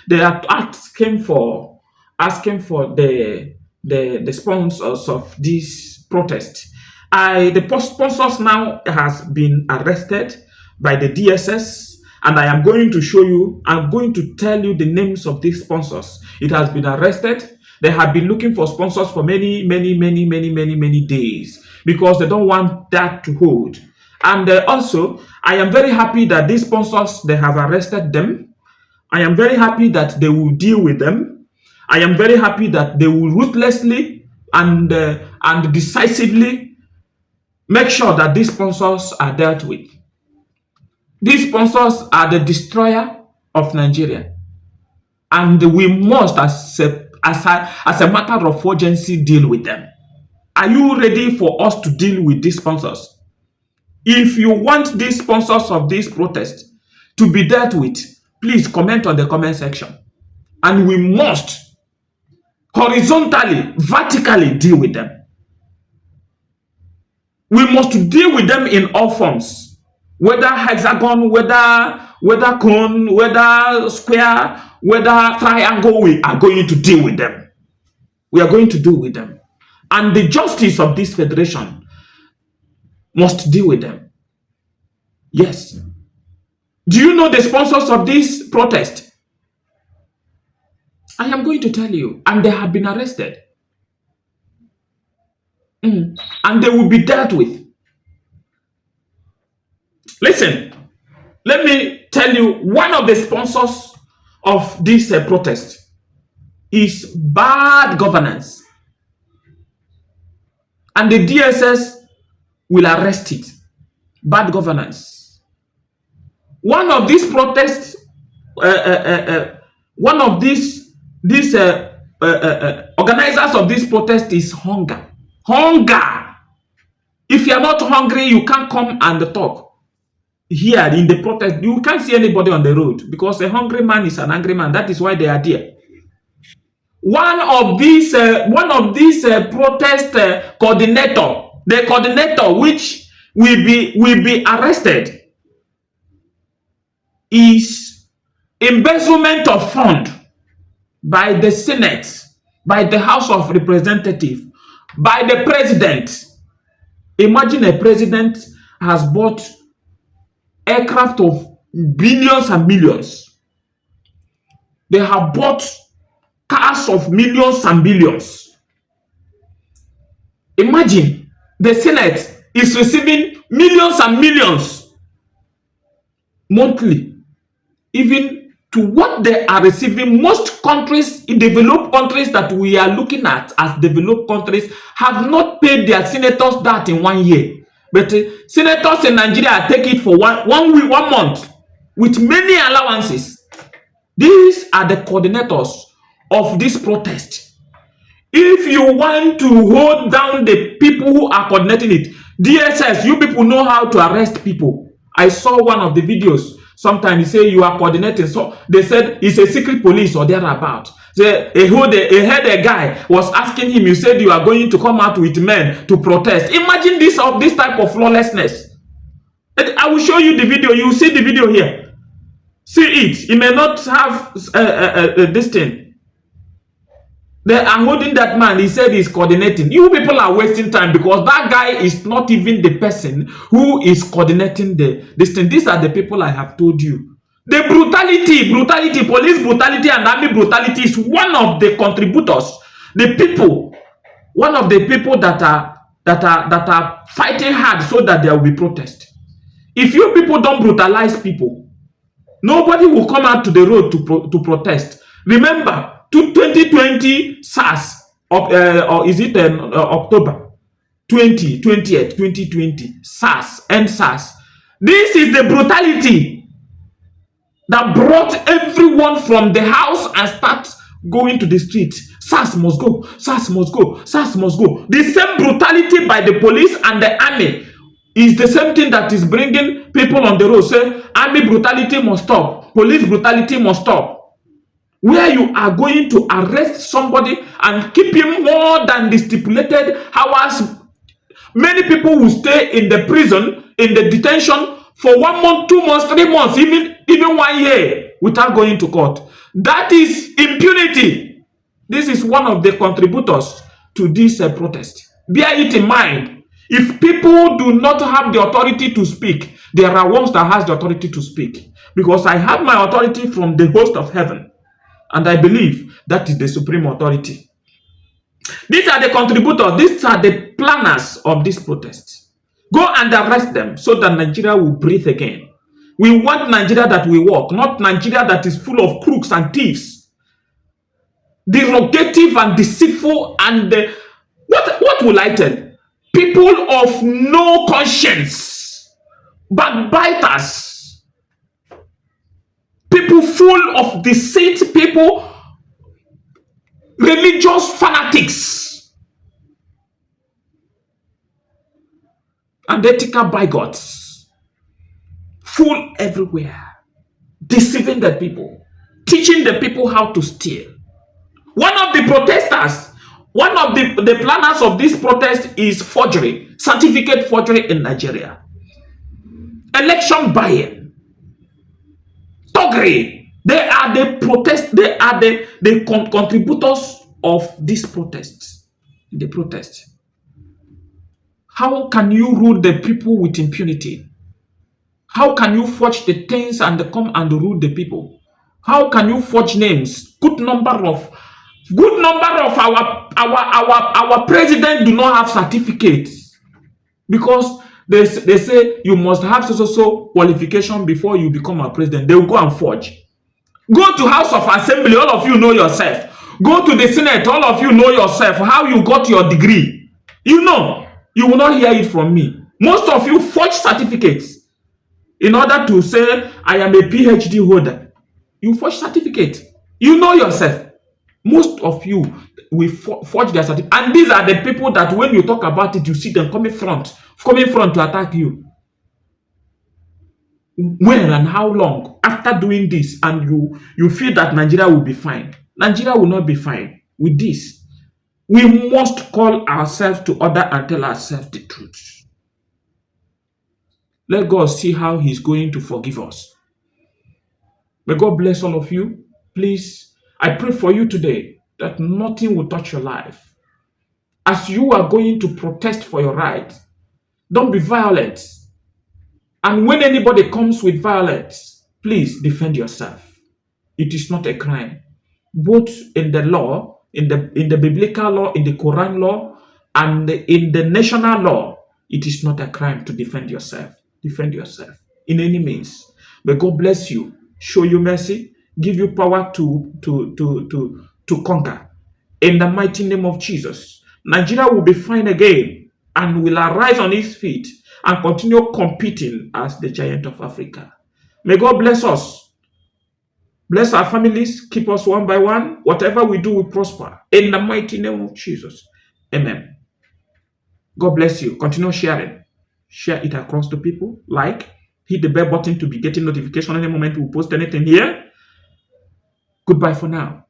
They are asking for the sponsors of this protest. The sponsors now has been arrested by the DSS, and I am going to show you. I'm going to tell you the names of these sponsors. It has been arrested. They have been looking for sponsors for many days because they don't want that to hold. And also, I am very happy that these sponsors, they have arrested them. I am very happy that they will deal with them. I am very happy that they will ruthlessly and decisively make sure that these sponsors are dealt with. These sponsors are the destroyer of Nigeria, and we must, as a matter of urgency, deal with them. Are you ready for us to deal with these sponsors? If you want these sponsors of this protest to be dealt with, please comment on the comment section. And we must horizontally, vertically deal with them. We must deal with them in all forms, whether hexagon, whether cone, whether square, whether triangle. We are going to deal with them. We are going to deal with them. And the justice of this federation must deal with them. Yes. Do you know the sponsors of this protest? I am going to tell you. And they have been arrested. And they will be dealt with. Listen, let me tell you, one of the sponsors of this protest is bad governance. And the DSS will arrest it. Bad governance. One of these protests, one of these organizers of this protest is hunger. Hunger. If you are not hungry, you can't come and talk. Here in the protest, you can't see anybody on the road because a hungry man is an angry man. That is why they are there. One of these protest coordinator, the coordinator which will be arrested, is embezzlement of fund by the Senate, by the House of Representatives, by the president. Imagine a president has bought aircraft of billions and millions. They have bought cars of millions and billions. Imagine the Senate is receiving millions and millions monthly, even to what they are receiving. Most countries, in developed countries that we are looking at as developed countries, have not paid their senators that in 1 year. But senators in Nigeria take it for one week, 1 month, with many allowances. These are the coordinators of this protest. If you want to hold down the people who are coordinating it, DSS, you people know how to arrest people. I saw one of the videos. Sometimes they say you are coordinating. So they said it's a secret police or thereabout. A guy was asking him, you said you are going to come out with men to protest. Imagine this type of lawlessness. And I will show you the video. You will see the video here. See it. It may not have this thing. They are holding that man. He said he's coordinating. You people are wasting time because that guy is not even the person who is coordinating this thing. These are the people I have told you. The brutality, police brutality and army brutality is one of the contributors. The people, one of the people that are fighting hard so that there will be protest. If you people don't brutalize people, nobody will come out to the road to protest. Remember, 2020 SARS, or is it October 2020 SARS, end SARS. This is the brutality that brought everyone from the house and start going to the street. SARS must go, SARS must go, SARS must go. The same brutality by the police and the army is the same thing that is bringing people on the road. Say, army brutality must stop, police brutality must stop. Where you are going to arrest somebody and keep him more than the stipulated hours. Many people will stay in the prison, in the detention for 1 month, 2 months, 3 months, even 1 year without going to court. That is impunity. This is one of the contributors to this protest. Bear it in mind. If people do not have the authority to speak, there are ones that has the authority to speak. Because I have my authority from the host of heaven. And I believe that is the supreme authority. These are the contributors. These are the planners of this protest. Go and arrest them so that Nigeria will breathe again. We want Nigeria that will work, not Nigeria that is full of crooks and thieves. Derogative and deceitful and what will I tell? People of no conscience, backbiters, people full of deceit, people, religious fanatics, and ethical bigots, full everywhere, deceiving the people, teaching the people how to steal. One of the protesters, one of the planners of this protest is forgery, certificate forgery in Nigeria, election buying, thuggery. They are the protest. They are the contributors of this protest. The protest. How can you rule the people with impunity? How can you forge the things and come and rule the people? How can you forge names? Good number of our president do not have certificates because they say you must have so qualification before you become a president. They will go and forge. Go to House of Assembly, all of you know yourself. Go to the Senate, all of you know yourself. How you got your degree. You know, you will not hear it from me. Most of you forge certificates in order to say, I am a PhD holder. You forge certificate. You know yourself. Most of you will forge their certificate. And these are the people that when you talk about it, you see them coming front to attack you. When and how long after doing this and you feel that Nigeria will be fine? Nigeria will not be fine with this. We must call ourselves to order and tell ourselves the truth. Let God see how He's going to forgive us. May God bless all of you. Please, I pray for you today that nothing will touch your life. As you are going to protest for your rights, don't be violent. And when anybody comes with violence, please defend yourself. It is not a crime. Both in the law, in the biblical law, in the Quran law, and in the national law, it is not a crime to defend yourself. Defend yourself in any means. May God bless you, show you mercy, give you power to conquer. In the mighty name of Jesus, Nigeria will be fine again and will arise on its feet and continue competing as the giant of Africa. May God bless us. Bless our families. Keep us one by one. Whatever we do will prosper. In the mighty name of Jesus. Amen. God bless you. Continue sharing. Share it across to people. Like. Hit the bell button to be getting notification any moment we post anything here. Goodbye for now.